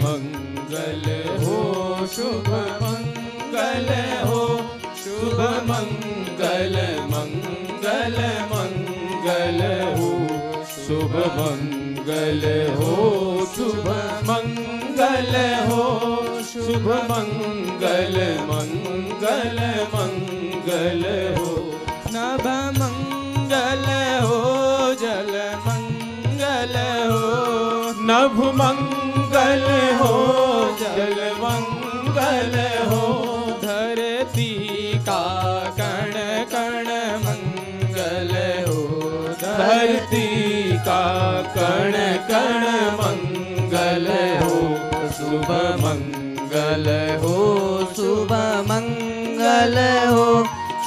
मंगल हो, शुभ मंगल हो, शुभ मंगल मंगल मंगल हो, शुभ मंगल हो, शुभ मंगल हो, शुभ मंगल मंगल मंगल हो, नभ मंगल हो, जल मंगल हो, नभ मंगल हो, जल मंगल हो, धरती का कण कण मंगल हो, धरती का कण कण मंगल हो, शुभ मंगल हो, शुभ मंगल हो,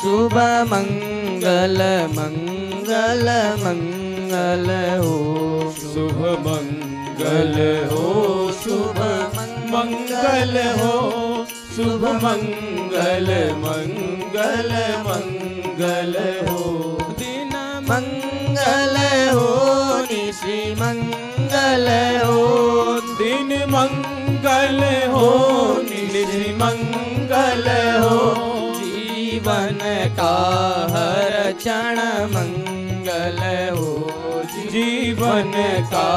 शुभ मंगल मंगल मंगल हो, शुभ मंगल हो, शुभ मंगल हो, शुभ मंगल मंगल मंगल हो, दिन मंगल हो, निशि मंगल हो, दिन मंगल हो, निशि मंगल हो, जीवन का हर क्षण मंगल हो, जीवन का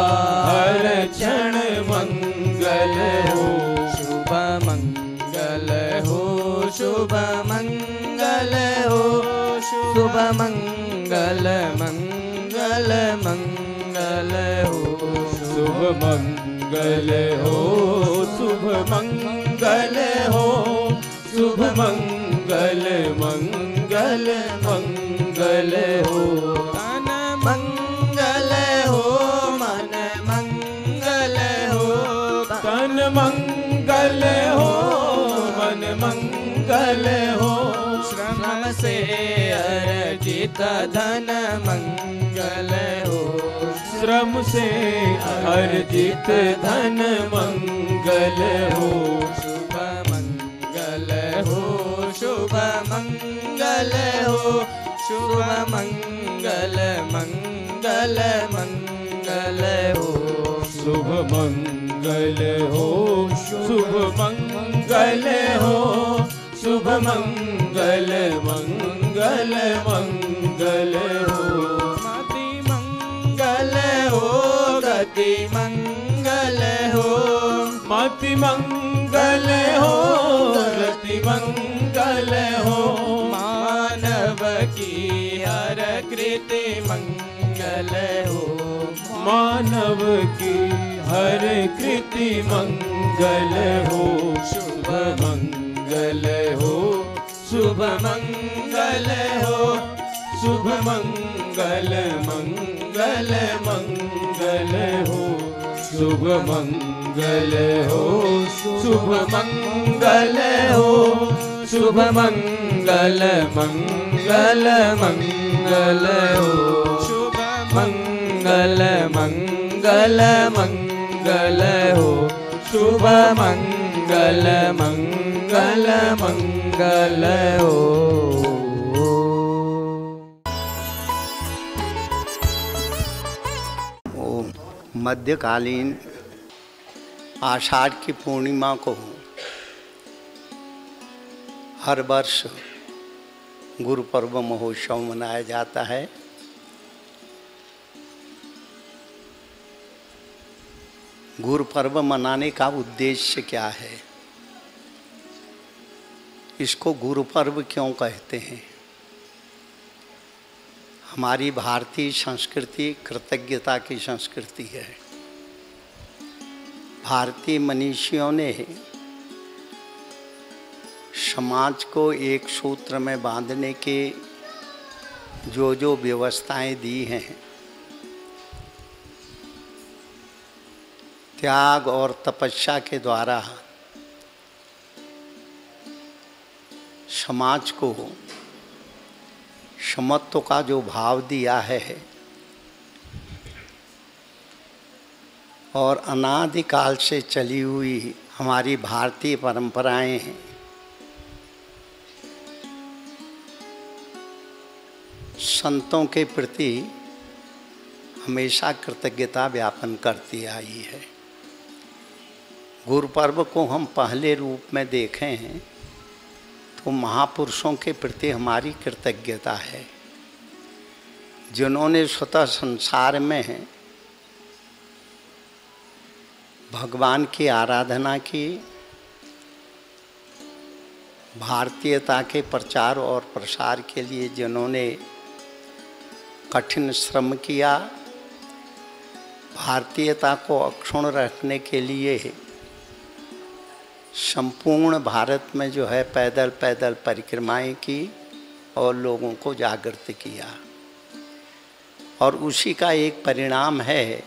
हर क्षण मंगल हो, शुभ मंगल हो, शुभ मंगल हो, शुभ मंगल मंगल मंगल हो, शुभ मंगल हो, शुभ मंगल हो, शुभ मंगल मंगल मंगल हो, तन मंगल हो, मन मंगल हो, तन मंगल हो, मन मंगल हो, श्रम से अर्जित धन मंगल हो, श्रम से अर्जित धन मंगल हो, शुभ मंगल हो, शुभ मंगल हो, शुभ मंगल मंगल मंगल हो, शुभ मंगल हो, शुभ मंगल हो, शुभ मंगल मंगल मंगल हो, मति मंगल हो, गति मंगल हो, मति मंगल हो, गति मंगल हो, मानव की हर कृति मंगल हो, मानव की हर कृति मंगल हो, शुभ मंगल हो, शुभ मंगल हो, शुभ मंगल मंगल मंगल हो, शुभ मंगल हो, शुभ मंगल हो, शुभ मंगल मंगल मंगल हो, शुभ मंगल मंगल मंगल हो, शुभ मंगल मंगल मंगल हो। मध्यकालीन आषाढ़ की पूर्णिमा को हर वर्ष गुरु पर्व महोत्सव मनाया जाता है। गुरु पर्व मनाने का उद्देश्य क्या है? इसको गुरु पर्व क्यों कहते हैं? हमारी भारतीय संस्कृति कृतज्ञता की संस्कृति है। भारतीय मनीषियों ने समाज को एक सूत्र में बांधने के जो व्यवस्थाएं दी हैं, त्याग और तपस्या के द्वारा समाज को समत्व का जो भाव दिया है और अनादिकाल से चली हुई हमारी भारतीय परंपराएं हैं, संतों के प्रति हमेशा कृतज्ञता ज्ञापन करती आई है। गुरु पर्व को हम पहले रूप में देखें तो महापुरुषों के प्रति हमारी कृतज्ञता है, जिन्होंने स्वतः संसार में भगवान की आराधना की, भारतीयता के प्रचार और प्रसार के लिए जिन्होंने कठिन श्रम किया, भारतीयता को अक्षुण्ण रखने के लिए संपूर्ण भारत में जो है पैदल पैदल परिक्रमाएं की और लोगों को जागृत किया। और उसी का एक परिणाम है,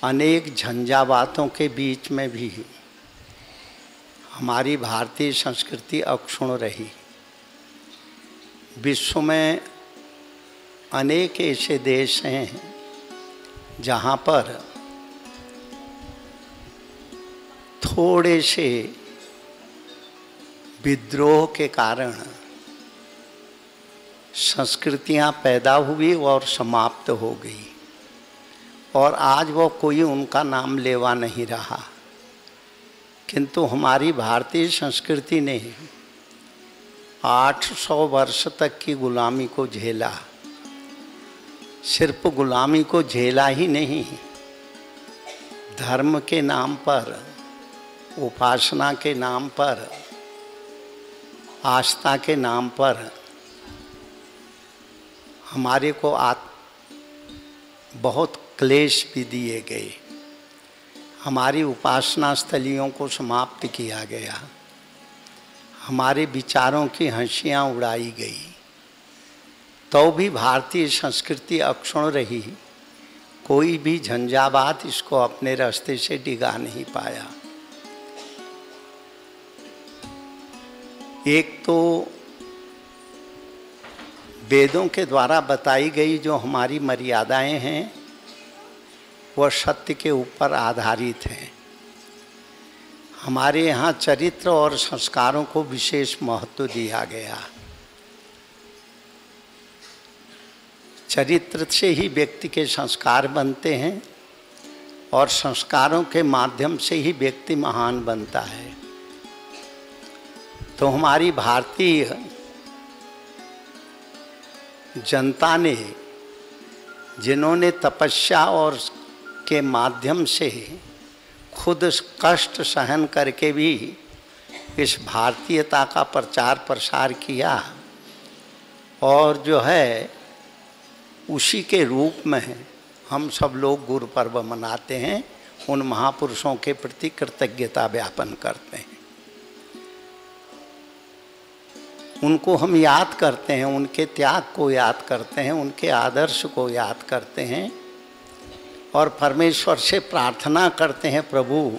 अनेक झंझावातों के बीच में भी हमारी भारतीय संस्कृति अक्षुण्ण रही। विश्व में अनेक ऐसे देश हैं जहाँ पर थोड़े से विद्रोह के कारण संस्कृतियाँ पैदा हुई और समाप्त हो गई, और आज वो कोई उनका नाम लेवा नहीं रहा। किंतु हमारी भारतीय संस्कृति ने 800 वर्ष तक की गुलामी को झेला। सिर्फ गुलामी को झेला ही नहीं, धर्म के नाम पर, उपासना के नाम पर, आस्था के नाम पर हमारे को बहुत क्लेश भी दिए गए। हमारी उपासना स्थलियों को समाप्त किया गया, हमारे विचारों की हंसियाँ उड़ाई गई, तो भी भारतीय संस्कृति अक्षुण्ण रही। कोई भी झंझावात इसको अपने रास्ते से डिगा नहीं पाया। एक तो वेदों के द्वारा बताई गई जो हमारी मर्यादाएं हैं वह सत्य के ऊपर आधारित हैं। हमारे यहाँ चरित्र और संस्कारों को विशेष महत्व दिया गया। चरित्र से ही व्यक्ति के संस्कार बनते हैं और संस्कारों के माध्यम से ही व्यक्ति महान बनता है। तो हमारी भारतीय जनता ने, जिन्होंने तपस्या और के माध्यम से खुद कष्ट सहन करके भी इस भारतीयता का प्रचार प्रसार किया, और जो है उसी के रूप में हम सब लोग गुरु पर्व मनाते हैं, उन महापुरुषों के प्रति कृतज्ञता ज्ञापन करते हैं। उनको हम याद करते हैं, उनके त्याग को याद करते हैं, उनके आदर्श को याद करते हैं और परमेश्वर से प्रार्थना करते हैं, प्रभु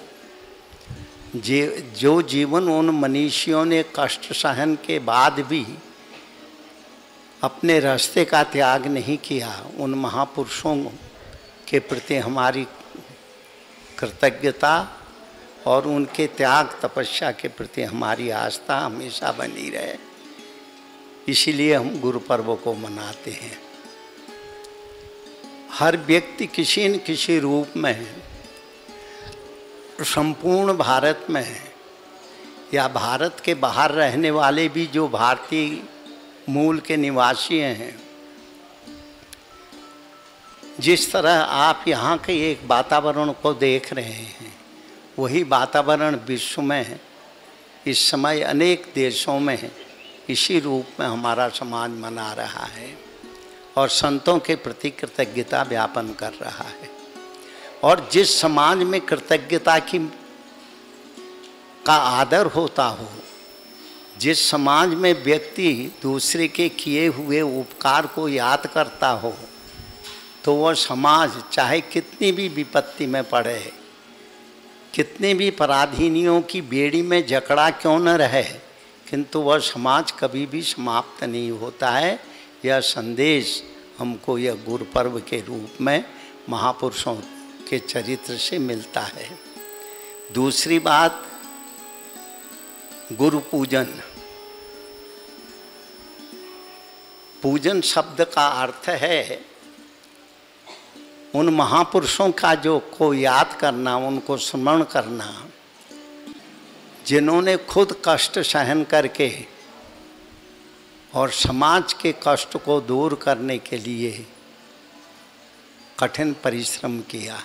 जो जीवन उन मनीषियों ने कष्ट सहन के बाद भी अपने रास्ते का त्याग नहीं किया, उन महापुरुषों के प्रति हमारी कृतज्ञता और उनके त्याग तपस्या के प्रति हमारी आस्था हमेशा बनी रहे। इसीलिए हम गुरु पर्व को मनाते हैं। हर व्यक्ति किसी न किसी रूप में संपूर्ण भारत में या भारत के बाहर रहने वाले भी जो भारतीय मूल के निवासी हैं, जिस तरह आप यहाँ के एक वातावरण को देख रहे हैं, वही वातावरण विश्व में इस समय अनेक देशों में इसी रूप में हमारा समाज मना रहा है और संतों के प्रति कृतज्ञता ज्ञापन कर रहा है। और जिस समाज में कृतज्ञता का आदर होता हो, जिस समाज में व्यक्ति दूसरे के किए हुए उपकार को याद करता हो, तो वह समाज चाहे कितनी भी विपत्ति में पड़े, कितने भी पराधीनियों की बेड़ी में जकड़ा क्यों न रहे, किंतु वह समाज कभी भी समाप्त नहीं होता है। यह संदेश हमको यह गुरु पर्व के रूप में महापुरुषों के चरित्र से मिलता है। दूसरी बात, गुरु पूजन। पूजन शब्द का अर्थ है उन महापुरुषों का जो को याद करना, उनको स्मरण करना, जिन्होंने खुद कष्ट सहन करके और समाज के कष्ट को दूर करने के लिए कठिन परिश्रम किया।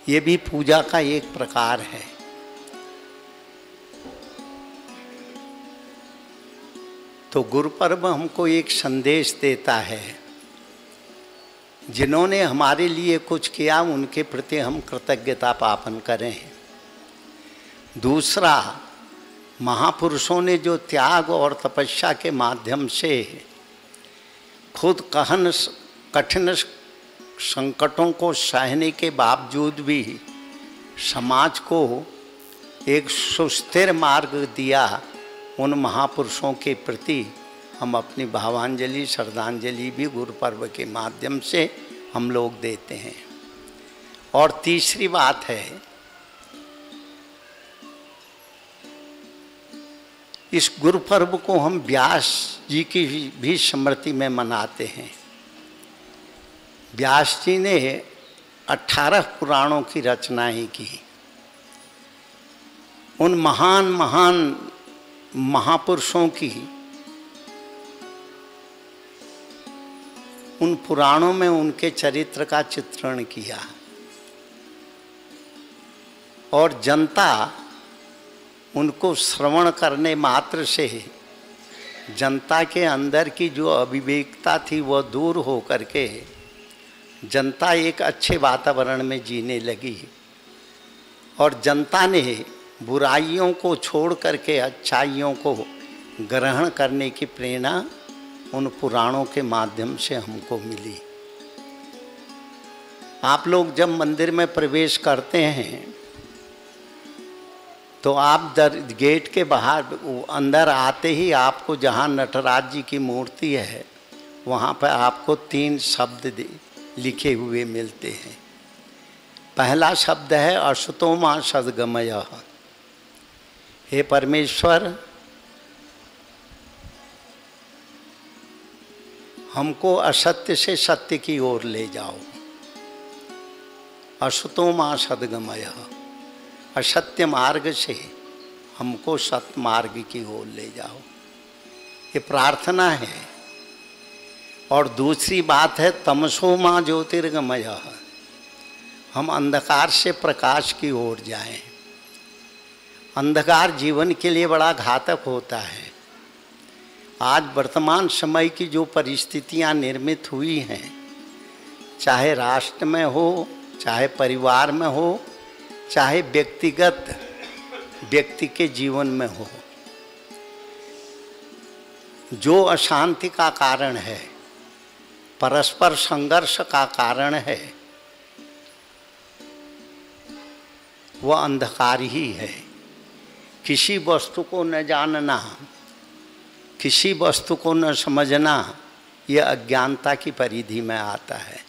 ये भी पूजा का एक प्रकार है। तो गुरु पर्व हमको एक संदेश देता है, जिन्होंने हमारे लिए कुछ किया उनके प्रति हम कृतज्ञता ज्ञापन करें। दूसरा, महापुरुषों ने जो त्याग और तपस्या के माध्यम से खुद कठिन संकटों को सहने के बावजूद भी समाज को एक सुस्थिर मार्ग दिया, उन महापुरुषों के प्रति हम अपनी भावांजलि श्रद्धांजलि भी गुरु पर्व के माध्यम से हम लोग देते हैं। और तीसरी बात है, इस गुरु पर्व को हम व्यास जी की भी स्मृति में मनाते हैं। व्यास जी ने 18 पुराणों की रचनाएं की। उन महान महान महापुरुषों की उन पुराणों में उनके चरित्र का चित्रण किया और जनता उनको श्रवण करने मात्र से जनता के अंदर की जो अविवेकता थी वह दूर हो करके जनता एक अच्छे वातावरण में जीने लगी और जनता ने बुराइयों को छोड़ करके अच्छाइयों को ग्रहण करने की प्रेरणा उन पुराणों के माध्यम से हमको मिली। आप लोग जब मंदिर में प्रवेश करते हैं तो आप गेट के बाहर अंदर आते ही आपको जहाँ नटराज जी की मूर्ति है वहाँ पर आपको 3 शब्द लिखे हुए मिलते हैं। पहला शब्द है अशुतो मा सद्गमय। हे परमेश्वर, हमको असत्य से सत्य की ओर ले जाओ। अशुतो मा सद्गमय, असत्य मार्ग से हमको सत्य मार्ग की ओर ले जाओ, ये प्रार्थना है। और दूसरी बात है तमसो मा ज्योतिर्गमय, हम अंधकार से प्रकाश की ओर जाएं। अंधकार जीवन के लिए बड़ा घातक होता है। आज वर्तमान समय की जो परिस्थितियां निर्मित हुई हैं, चाहे राष्ट्र में हो, चाहे परिवार में हो, चाहे व्यक्तिगत व्यक्ति के जीवन में हो, जो अशांति का कारण है, परस्पर संघर्ष का कारण है, वह अंधकार ही है। किसी वस्तु को न जानना, किसी वस्तु को न समझना, यह अज्ञानता की परिधि में आता है।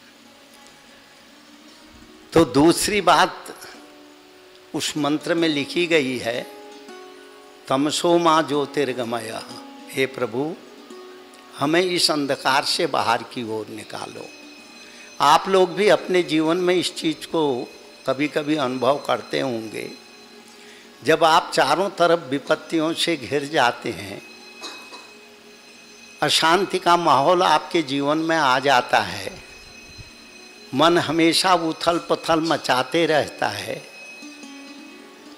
तो दूसरी बात उस मंत्र में लिखी गई है, तमसो मा ज्योतिर्गमय। हे प्रभु, हमें इस अंधकार से बाहर की ओर निकालो। आप लोग भी अपने जीवन में इस चीज़ को कभी कभी अनुभव करते होंगे। जब आप चारों तरफ विपत्तियों से घिर जाते हैं, अशांति का माहौल आपके जीवन में आ जाता है, मन हमेशा उथल पुथल मचाते रहता है,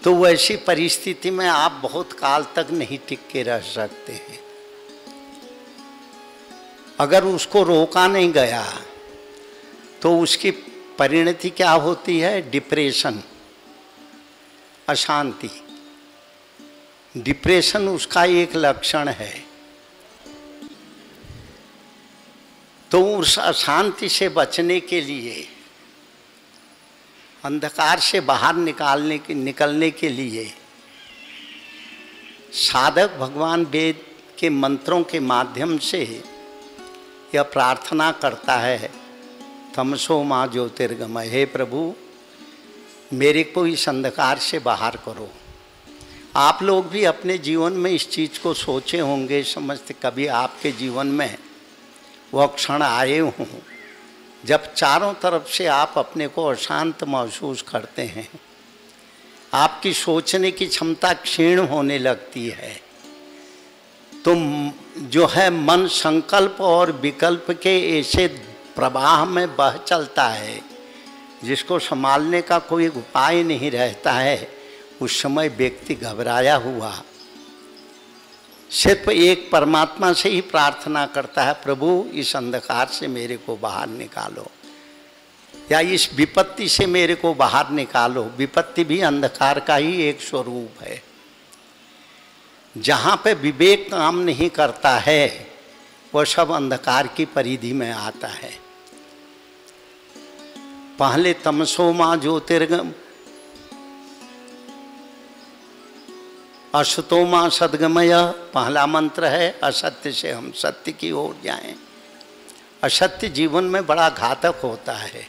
तो वैसी परिस्थिति में आप बहुत काल तक नहीं टिक के रह सकते हैं। अगर उसको रोका नहीं गया तो उसकी परिणति क्या होती है? डिप्रेशन, अशांति। डिप्रेशन उसका एक लक्षण है। तो उस अशांति से बचने के लिए, अंधकार से बाहर निकलने के लिए साधक भगवान वेद के मंत्रों के माध्यम से यह प्रार्थना करता है, तमसो मा ज्योतिर्गमय। हे प्रभु, मेरे को इस अंधकार से बाहर करो। आप लोग भी अपने जीवन में इस चीज़ को सोचे होंगे, समझते कभी आपके जीवन में वह क्षण आए हों जब चारों तरफ से आप अपने को अशांत महसूस करते हैं, आपकी सोचने की क्षमता क्षीण होने लगती है, तो जो है मन संकल्प और विकल्प के ऐसे प्रवाह में बह चलता है जिसको संभालने का कोई उपाय नहीं रहता है। उस समय व्यक्ति घबराया हुआ सिर्फ एक परमात्मा से ही प्रार्थना करता है, प्रभु इस अंधकार से मेरे को बाहर निकालो, या इस विपत्ति से मेरे को बाहर निकालो। विपत्ति भी अंधकार का ही एक स्वरूप है। जहाँ पे विवेक काम नहीं करता है वह सब अंधकार की परिधि में आता है। पहले तमसो मां ज्योतिर्गम असतो मां सद्गमय पहला मंत्र है। असत्य से हम सत्य की ओर जाएं। असत्य जीवन में बड़ा घातक होता है।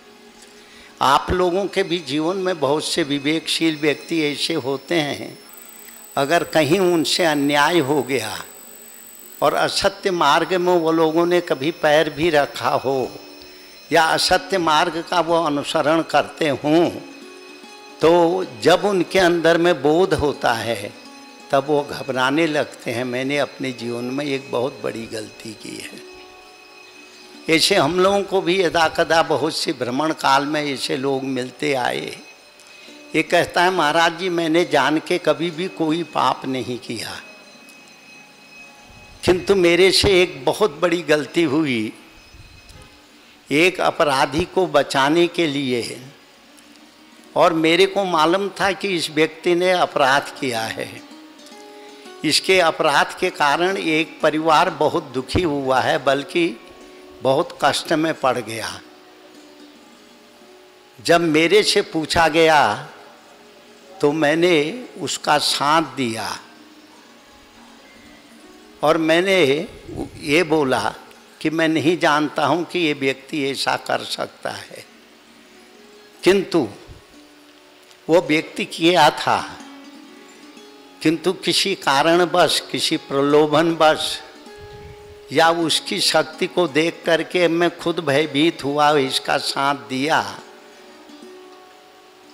आप लोगों के भी जीवन में बहुत से विवेकशील व्यक्ति ऐसे होते हैं, अगर कहीं उनसे अन्याय हो गया और असत्य मार्ग में वो लोगों ने कभी पैर भी रखा हो या असत्य मार्ग का वो अनुसरण करते हों, तो जब उनके अंदर में बोध होता है तब वो घबराने लगते हैं, मैंने अपने जीवन में एक बहुत बड़ी गलती की है। ऐसे हम लोगों को भी यदा कदा बहुत से भ्रमण काल में ऐसे लोग मिलते आए। ये कहता है महाराज जी मैंने जान के कभी भी कोई पाप नहीं किया, किंतु मेरे से एक बहुत बड़ी गलती हुई। एक अपराधी को बचाने के लिए, और मेरे को मालूम था कि इस व्यक्ति ने अपराध किया है, इसके अपराध के कारण एक परिवार बहुत दुखी हुआ है, बल्कि बहुत कष्ट में पड़ गया। जब मेरे से पूछा गया तो मैंने उसका साथ दिया और मैंने ये बोला कि मैं नहीं जानता हूँ कि ये व्यक्ति ऐसा कर सकता है, किंतु वो व्यक्ति किया था, किंतु किसी कारणवश, किसी प्रलोभनवश या उसकी शक्ति को देख करके मैं खुद भयभीत हुआ, इसका साथ दिया।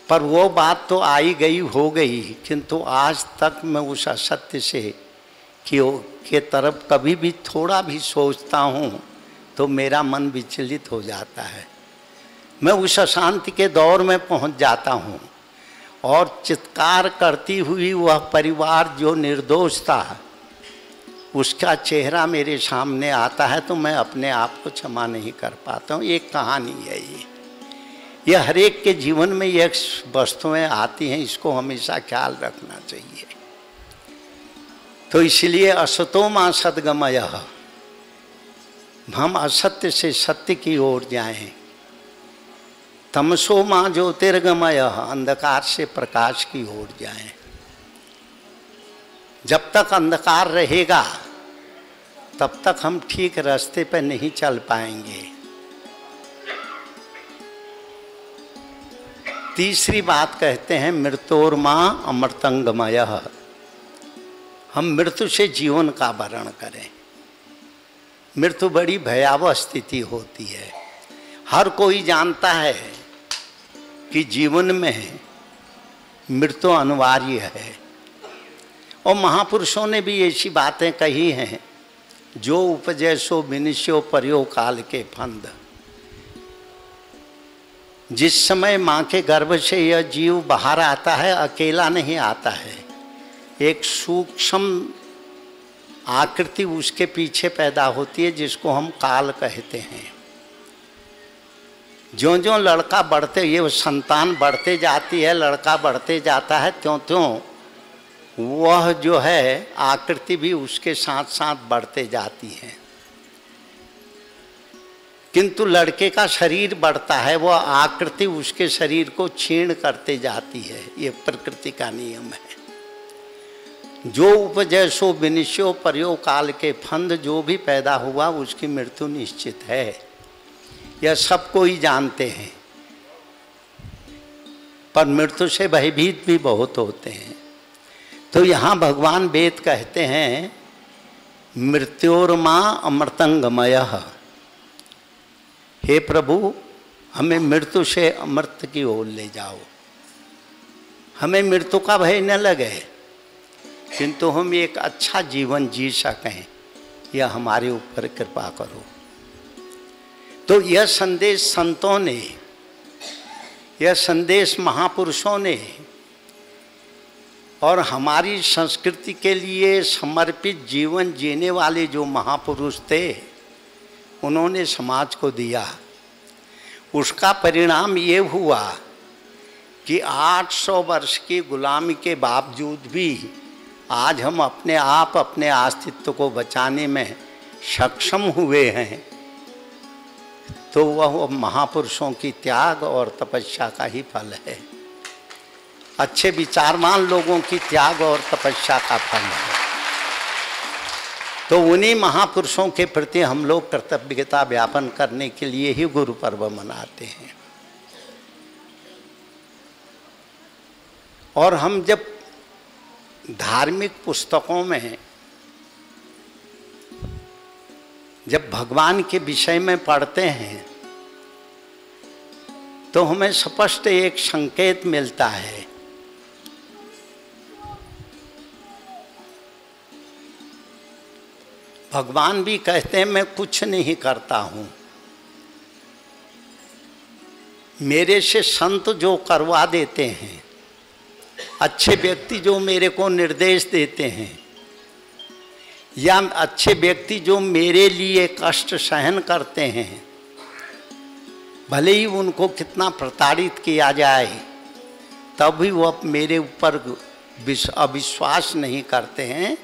पर वो बात तो आई गई हो गई, किंतु आज तक मैं उस असत्य से के तरफ कभी भी थोड़ा भी सोचता हूँ तो मेरा मन विचलित हो जाता है। मैं उस अशांति के दौर में पहुँच जाता हूँ और चित्कार करती हुई वह परिवार जो निर्दोष था उसका चेहरा मेरे सामने आता है तो मैं अपने आप को क्षमा नहीं कर पाता हूँ। एक कहानी है ये हर एक के जीवन में ये वस्तुएं आती हैं, इसको हमेशा ख्याल रखना चाहिए। तो इसलिए असतो मां सद्गमय, हम असत्य से सत्य की ओर जाएं। तमसो मां ज्योतिर्गमय, अंधकार से प्रकाश की ओर जाएं। जब तक अंधकार रहेगा तब तक हम ठीक रास्ते पर नहीं चल पाएंगे। तीसरी बात कहते हैं मृत्योर्मा अमृतंगमय, हम मृत्यु से जीवन का वर्ण करें। मृत्यु बड़ी भयावह स्थिति होती है। हर कोई जानता है कि जीवन में मृत्यु अनिवार्य है, और महापुरुषों ने भी ऐसी बातें कही हैं, जो उपजय सो विनिश्यो पर्यो काल के फंद। जिस समय माँ के गर्भ से यह जीव बाहर आता है अकेला नहीं आता है, एक सूक्ष्म आकृति उसके पीछे पैदा होती है जिसको हम काल कहते हैं। ज्यों ज्यों लड़का बढ़ते, ये संतान बढ़ते जाती है, लड़का बढ़ते जाता है, त्यों त्यों वह जो है आकृति भी उसके साथ साथ बढ़ते जाती है। किंतु लड़के का शरीर बढ़ता है, वह आकृति उसके शरीर को क्षीण करते जाती है। ये प्रकृति का नियम है। जो उपजय सो विनिश्यो पर्यो काल के फंद, जो भी पैदा हुआ उसकी मृत्यु निश्चित है। यह सब कोई जानते हैं, पर मृत्यु से भयभीत भी बहुत होते हैं। तो यहाँ भगवान वेद कहते हैं मृत्योर्मा अमृतंगमय, हे प्रभु, हमें मृत्यु से अमृत की ओर ले जाओ, हमें मृत्यु का भय न लगे, किंतु हम एक अच्छा जीवन जी सकें, यह हमारे ऊपर कृपा करो। तो यह संदेश संतों ने, यह संदेश महापुरुषों ने और हमारी संस्कृति के लिए समर्पित जीवन जीने वाले जो महापुरुष थे, उन्होंने समाज को दिया। उसका परिणाम ये हुआ कि 800 वर्ष की गुलामी के बावजूद भी आज हम अपने आप अपने अस्तित्व को बचाने में सक्षम हुए हैं। तो वह महापुरुषों की त्याग और तपस्या का ही फल है, अच्छे विचारवान लोगों की त्याग और तपस्या का फल है। तो उन्हीं महापुरुषों के प्रति हम लोग कर्तव्यता व्यापन करने के लिए ही गुरु पर्व मनाते हैं। और हम जब धार्मिक पुस्तकों में जब भगवान के विषय में पढ़ते हैं तो हमें स्पष्ट एक संकेत मिलता है। भगवान भी कहते हैं मैं कुछ नहीं करता हूँ, मेरे से संत जो करवा देते हैं, अच्छे व्यक्ति जो मेरे को निर्देश देते हैं, या अच्छे व्यक्ति जो मेरे लिए कष्ट सहन करते हैं, भले ही उनको कितना प्रताड़ित किया जाए तब भी वो मेरे ऊपर अविश्वास नहीं करते हैं।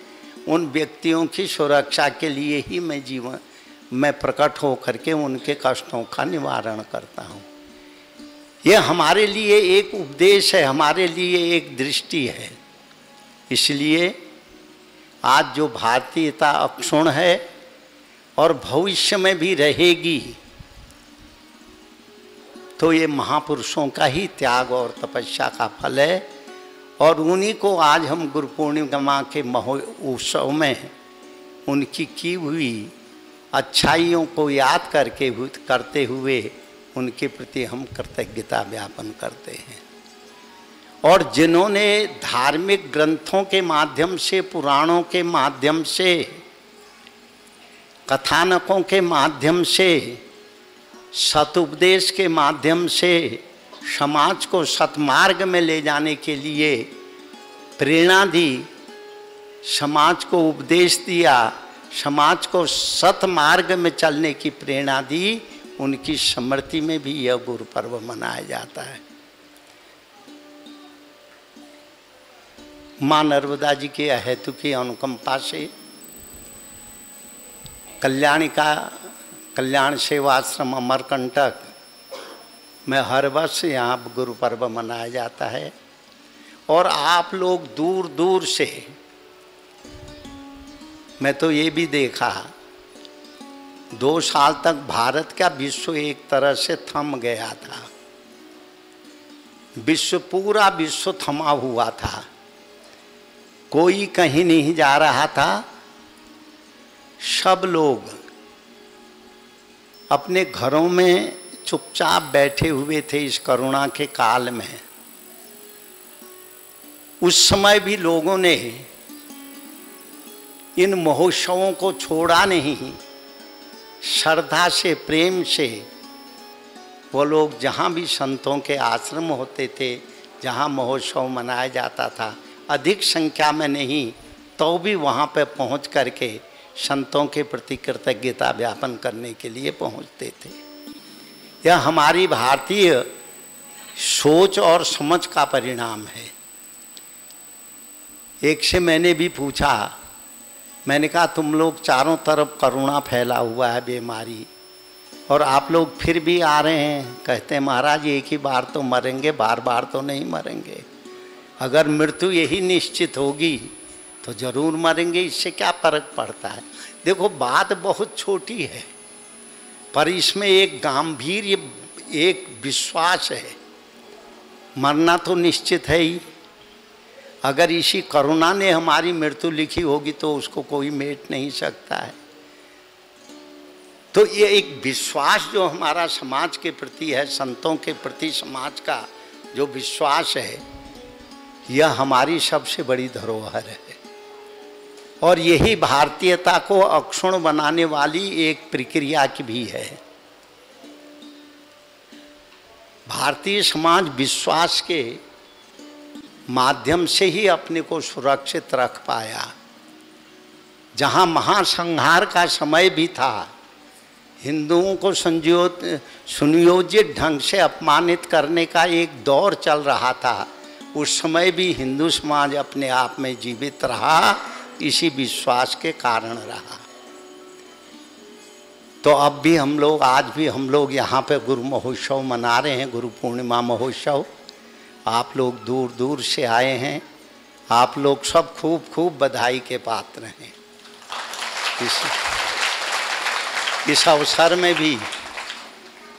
उन व्यक्तियों की सुरक्षा के लिए ही मैं प्रकट हो करके उनके कष्टों का निवारण करता हूँ। यह हमारे लिए एक उपदेश है, हमारे लिए एक दृष्टि है। इसलिए आज जो भारतीयता अक्षुण है और भविष्य में भी रहेगी, तो ये महापुरुषों का ही त्याग और तपस्या का फल है। और उन्हीं को आज हम गुरु पूर्णिमा के महोत्सव में उनकी की हुई अच्छाइयों को याद करते हुए उनके प्रति हम कृतज्ञता ज्ञापन करते हैं। और जिन्होंने धार्मिक ग्रंथों के माध्यम से, पुराणों के माध्यम से, कथानकों के माध्यम से, सतुपदेश के माध्यम से समाज को सतमार्ग में ले जाने के लिए प्रेरणा दी, समाज को उपदेश दिया, समाज को सतमार्ग में चलने की प्रेरणा दी, उनकी स्मृति में भी यह गुरु पर्व मनाया जाता है। माँ नर्मदा जी के अहेतु की अनुकंपा से कल्याण सेवाश्रम अमरकंटक में हर वर्ष यहाँ गुरु पर्व मनाया जाता है। और आप लोग दूर दूर से, मैं तो ये भी देखा 2 साल तक भारत का विश्व एक तरह से थम गया था, पूरा विश्व थमा हुआ था, कोई कहीं नहीं जा रहा था। सब लोग अपने घरों में चुपचाप बैठे हुए थे इस कोरोना के काल में। उस समय भी लोगों ने इन महोत्सवों को छोड़ा नहीं, श्रद्धा से, प्रेम से वो लोग जहाँ भी संतों के आश्रम होते थे, जहाँ महोत्सव मनाया जाता था, अधिक संख्या में नहीं तो भी वहाँ पर पहुँच करके संतों के प्रति कृतज्ञता ज्ञापन करने के लिए पहुँचते थे। यह हमारी भारतीय सोच और समझ का परिणाम है। एक से मैंने भी पूछा, मैंने कहा तुम लोग चारों तरफ करुणा फैला हुआ है, बीमारी, और आप लोग फिर भी आ रहे हैं। कहते हैं महाराज एक ही बार तो मरेंगे, बार बार तो नहीं मरेंगे। अगर मृत्यु यही निश्चित होगी तो जरूर मरेंगे, इससे क्या फर्क पड़ता है। देखो बात बहुत छोटी है पर इसमें एक गांभीर्य, एक विश्वास है। मरना तो निश्चित है ही। अगर इसी करुणा ने हमारी मृत्यु लिखी होगी तो उसको कोई मेट नहीं सकता है। तो ये एक विश्वास जो हमारा समाज के प्रति है, संतों के प्रति समाज का जो विश्वास है, यह हमारी सबसे बड़ी धरोहर है। और यही भारतीयता को अक्षुण्ण बनाने वाली एक प्रक्रिया की भी है। भारतीय समाज विश्वास के माध्यम से ही अपने को सुरक्षित रख पाया। जहाँ महासंहार का समय भी था, हिंदुओं को सुनियोजित ढंग से अपमानित करने का एक दौर चल रहा था, उस समय भी हिंदू समाज अपने आप में जीवित रहा, इसी विश्वास के कारण रहा। तो अब भी हम लोग, आज भी हम लोग यहाँ पे गुरु महोत्सव मना रहे हैं, गुरु पूर्णिमा महोत्सव। आप लोग दूर दूर से आए हैं, आप लोग सब खूब खूब बधाई के पात्र हैं। इस अवसर में भी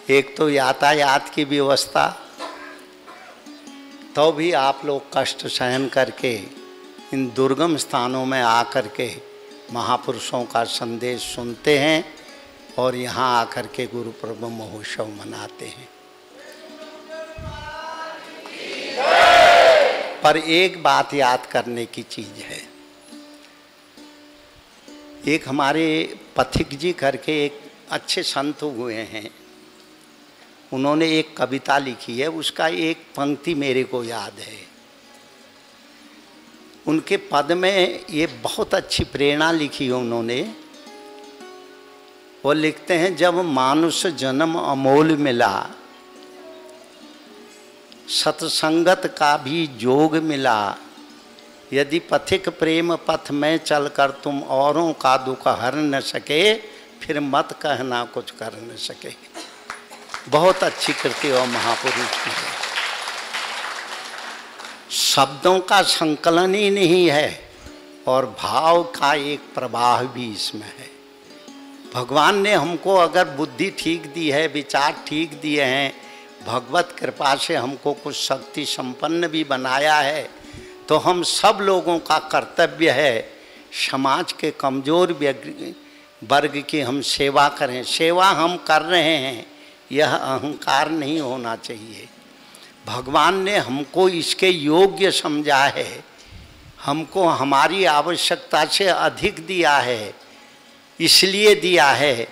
एक तो यातायात की व्यवस्था, तो भी आप लोग कष्ट सहन करके इन दुर्गम स्थानों में आकर के महापुरुषों का संदेश सुनते हैं और यहाँ आकर के गुरु पर्व महोत्सव मनाते हैं। पर एक बात याद करने की चीज़ है, एक हमारे पथिक जी करके एक अच्छे संत हुए हैं, उन्होंने एक कविता लिखी है, उसका एक पंक्ति मेरे को याद है। उनके पद में ये बहुत अच्छी प्रेरणा लिखी है उन्होंने। वो लिखते हैं, जब मानुष जन्म अमोल मिला, सत्संगत का भी जोग मिला, यदि पथिक प्रेम पथ में चलकर तुम औरों का दुख हर न सके, फिर मत कहना कुछ कर न सके। बहुत अच्छी कृति और महापुरुष की है। शब्दों का संकलन ही नहीं है और भाव का एक प्रवाह भी इसमें है। भगवान ने हमको अगर बुद्धि ठीक दी है, विचार ठीक दिए हैं, भगवत कृपा से हमको कुछ शक्ति संपन्न भी बनाया है, तो हम सब लोगों का कर्तव्य है समाज के कमज़ोर वर्ग की हम सेवा करें। सेवा हम कर रहे हैं, यह अहंकार नहीं होना चाहिए। भगवान ने हमको इसके योग्य समझा है, हमको हमारी आवश्यकता से अधिक दिया है, इसलिए दिया है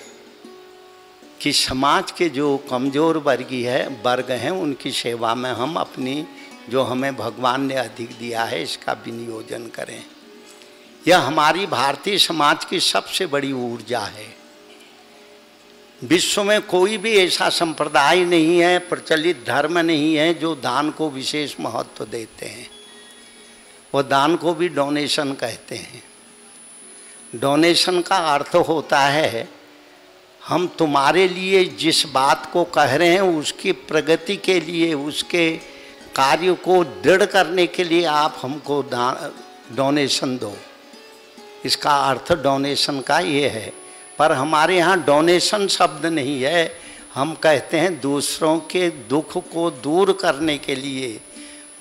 कि समाज के जो कमज़ोर वर्ग हैं उनकी सेवा में हम अपनी, जो हमें भगवान ने अधिक दिया है, इसका विनियोजन करें। यह हमारी भारतीय समाज की सबसे बड़ी ऊर्जा है। विश्व में कोई भी ऐसा संप्रदाय नहीं है, प्रचलित धर्म नहीं है जो दान को विशेष महत्व देते हैं। वो दान को भी डोनेशन कहते हैं। डोनेशन का अर्थ होता है हम तुम्हारे लिए जिस बात को कह रहे हैं उसकी प्रगति के लिए, उसके कार्य को दृढ़ करने के लिए आप हमको डोनेशन दो। इसका अर्थ डोनेशन का ये है। पर हमारे यहाँ डोनेशन शब्द नहीं है, हम कहते हैं दूसरों के दुख को दूर करने के लिए,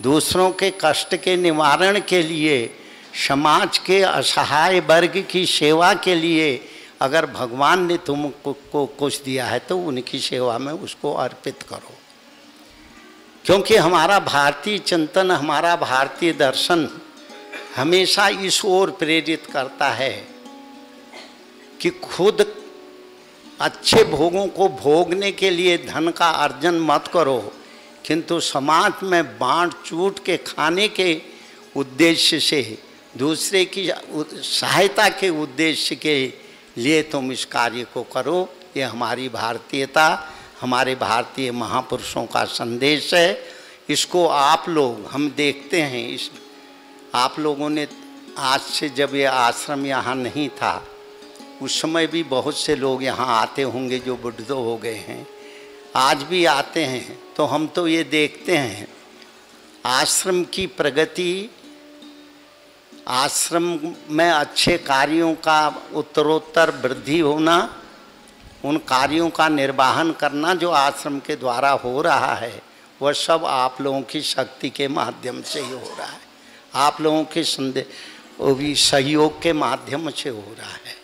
दूसरों के कष्ट के निवारण के लिए, समाज के असहाय वर्ग की सेवा के लिए अगर भगवान ने तुमको कुछ दिया है तो उनकी सेवा में उसको अर्पित करो। क्योंकि हमारा भारतीय चिंतन, हमारा भारतीय दर्शन हमेशा इस ओर प्रेरित करता है कि खुद अच्छे भोगों को भोगने के लिए धन का अर्जन मत करो, किंतु समाज में बांट चूट के खाने के उद्देश्य से, दूसरे की सहायता के उद्देश्य के लिए तुम इस कार्य को करो। ये हमारी भारतीयता, हमारे भारतीय महापुरुषों का संदेश है। इसको आप लोग, हम देखते हैं, इस आप लोगों ने आज से, जब ये आश्रम यहाँ नहीं था उस समय भी बहुत से लोग यहाँ आते होंगे जो बुढ़े हो गए हैं, आज भी आते हैं। तो हम तो ये देखते हैं आश्रम की प्रगति, आश्रम में अच्छे कार्यों का उत्तरोत्तर वृद्धि होना, उन कार्यों का निर्वाहन करना जो आश्रम के द्वारा हो रहा है, वह सब आप लोगों की शक्ति के माध्यम से ही हो रहा है, आप लोगों के सहयोग के माध्यम से हो रहा है।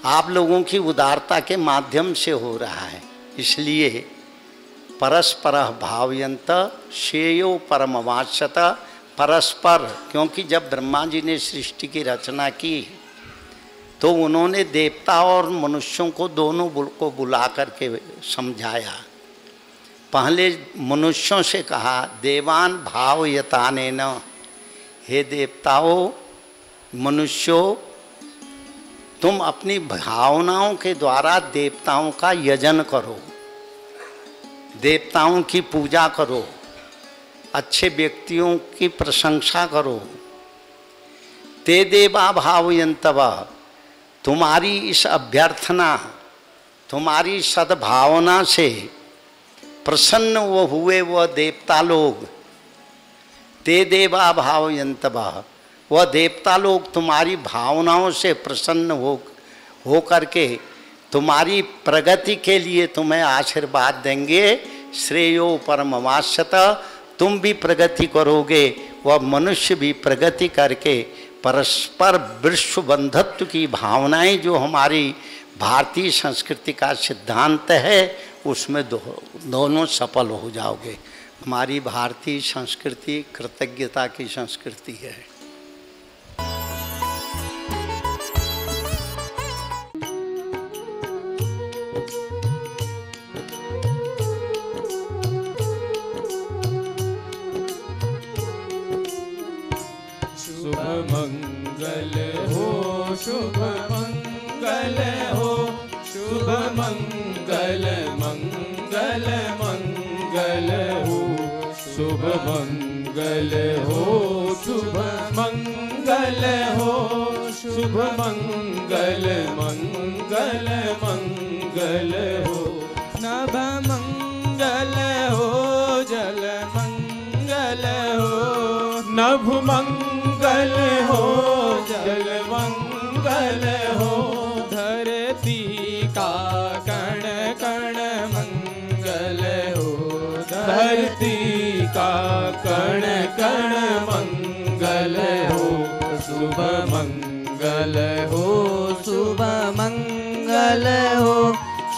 आप लोगों की उदारता के माध्यम से हो रहा है। इसलिए परस्पर भावयंत श्रेयो परमवास्यत, परस्पर, क्योंकि जब ब्रह्मा जी ने सृष्टि की रचना की तो उन्होंने देवता और मनुष्यों को दोनों को बुला करके समझाया। पहले मनुष्यों से कहा देवान भावयतानेन, हे देवताओं मनुष्यों तुम अपनी भावनाओं के द्वारा देवताओं का यजन करो, देवताओं की पूजा करो, अच्छे व्यक्तियों की प्रशंसा करो। ते देवा भावयन्तव, तुम्हारी इस अभ्यर्थना, तुम्हारी सद्भावना से प्रसन्न वो हुए वह देवता लोग। ते देवा भावयन्तव, वह देवता लोग तुम्हारी भावनाओं से प्रसन्न हो करके तुम्हारी प्रगति के लिए तुम्हें आशीर्वाद देंगे। श्रेयो परमवास्यत, तुम भी प्रगति करोगे, वह मनुष्य भी प्रगति करके परस्पर विश्व बंधत्व की भावनाएं जो हमारी भारतीय संस्कृति का सिद्धांत है उसमें दोनों सफल हो जाओगे। हमारी भारतीय संस्कृति कृतज्ञता की संस्कृति है। शुभ मंगल हो, शुभ मंगल हो, शुभ मंगल मंगल मंगल हो, शुभ मंगल हो, शुभ मंगल हो, शुभ मंगल मंगल मंगल हो। नभ मंगल हो, जल मंगल हो, नभ मंगल हो, जल मंगल हो, धरती का कण कण मंगल हो, धरती का कण कण मंगल हो। शुभ मंगल हो, शुभ मंगल हो,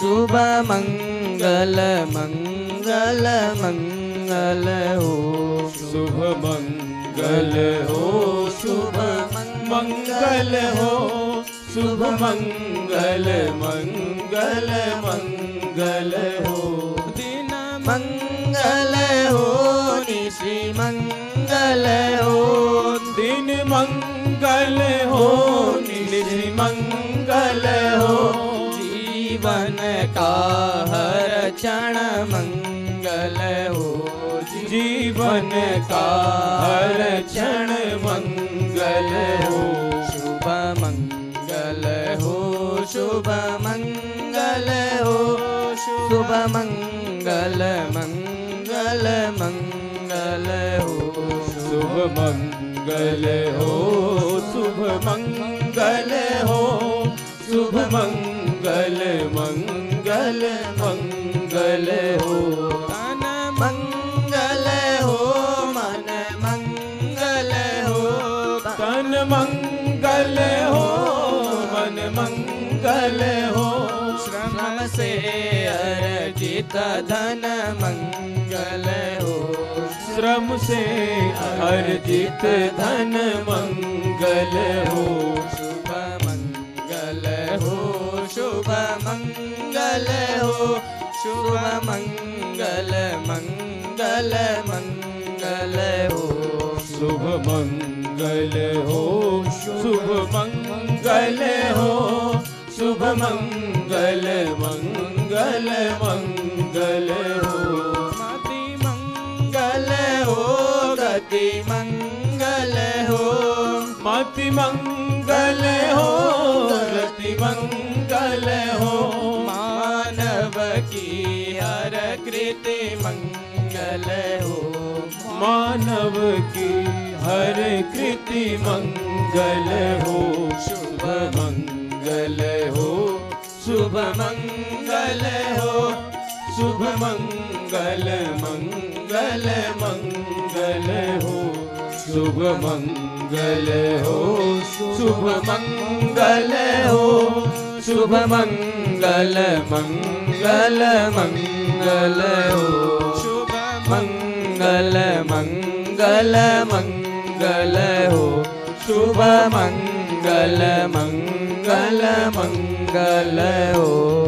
शुभ मंगल मंगल मंगल हो, शुभ मंगल हो, शुभ मंगल हो, शुभ मंगल मंगल मंगल हो। दिन मंगल हो, निशि मंगल हो, दिन मंगल हो, निशि मंगल हो, जीवन का हर क्षण मंगल हो, जीवन का हर क्षण मंगल हो। शुभ मंगल हो, शुभ मंगल हो, शुभ मंगल मंगल मंगल हो, शुभ मंगल हो, शुभ मंगल हो, शुभ मंगल मंगल मंगल हो। तन मंगल हो, मन मंगल हो, तन मंगल हो, मन मंगल हो, श्रम से अर्जित धन मंगल हो, श्रम से अर्जित धन मंगल हो। शुभ मंगल हो, शुभ मंगल हो, शुभ मंगल मंगल मंगल हो, शुभ मंगल हो, शुभ मंगल हो, शुभ मंगल मंगल मंगल हो। मति मंगल हो, गति मंगल हो, मति मंगल हो, गति मंगल हो, मानव की हर कृति मंगल हो, मानव की हर कृति मंगल हो। शुभ मंगल हो, शुभ मंगल हो, शुभ मंगल मंगल मंगल हो, शुभ मंगल हो, शुभ मंगल हो, शुभ मंगल मंगल मंगल हो शुभ मंगल मंगल मंगल हो शुभ मंगल मंगल मंगल हो।